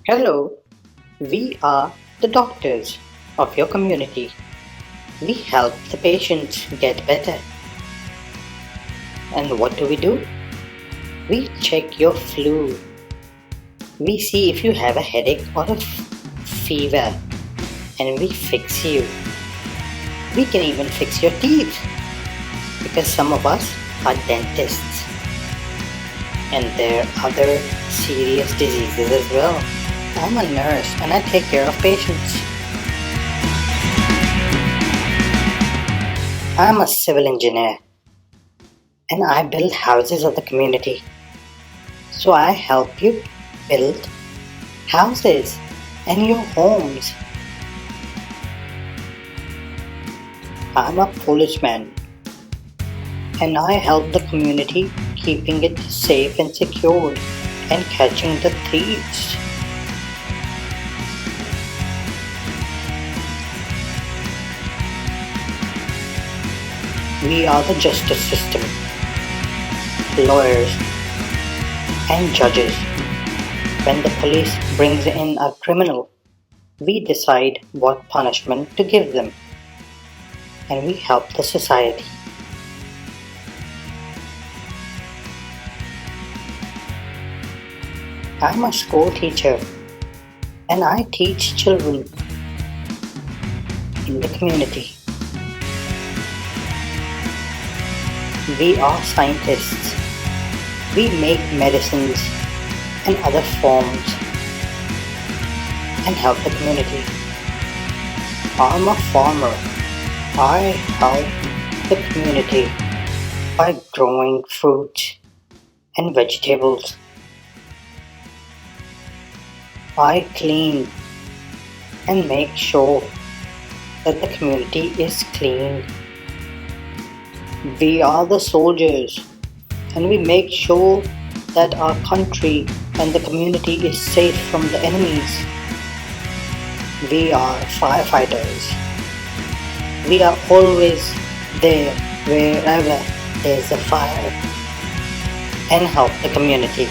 Hello, we are the doctors of your community. We help the patients get better. And what do? We check your flu. We see if you have a headache or a fever and we fix you. We can even fix your teeth because some of us are dentists and there are other serious diseases as well. I'm a nurse and I take care of patients. I'm a civil engineer and I build houses of the community. So I help you build houses and your homes. I'm a policeman and I help the community keeping it safe and secured and catching the thieves. We are the justice system, lawyers and judges. When the police brings in a criminal, we decide what punishment to give them and we help the society. I'm a school teacher and I teach children in the community. We are scientists. We make medicines and other forms and help the community. I'm a farmer. I help the community by growing fruit and vegetables. I clean and make sure that the community is clean. We are the soldiers and we make sure that our country and the community is safe from the enemies. We are firefighters. We are always there wherever there's a fire and help the community.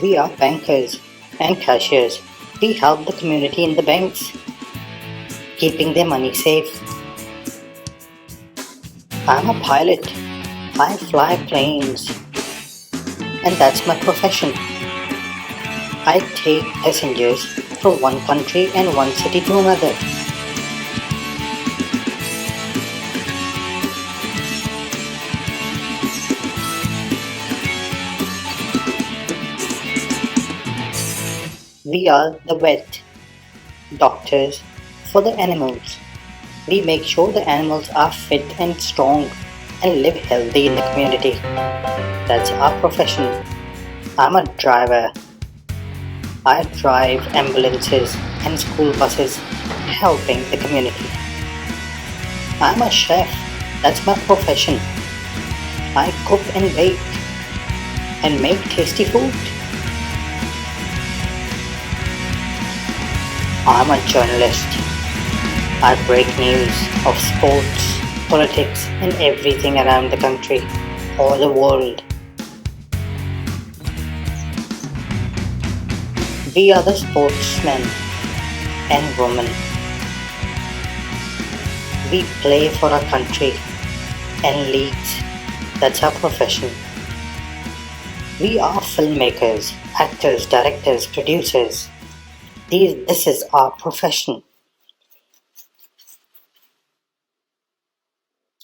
We are bankers and cashiers. We help the community in the banks, keeping their money safe. I'm a pilot. I fly planes, and that's my profession. I take passengers from one country and one city to another. We are the vet doctors for the animals. We make sure the animals are fit and strong and live healthy in the community. That's our profession. I'm a driver. I drive ambulances and school buses helping the community. I'm a chef. That's my profession. I cook and bake and make tasty food. I'm a journalist. I break news of sports, politics, and everything around the country or the world. We are the sportsmen and women. We play for our country and leagues. That's our profession. We are filmmakers, actors, directors, producers. This is our profession.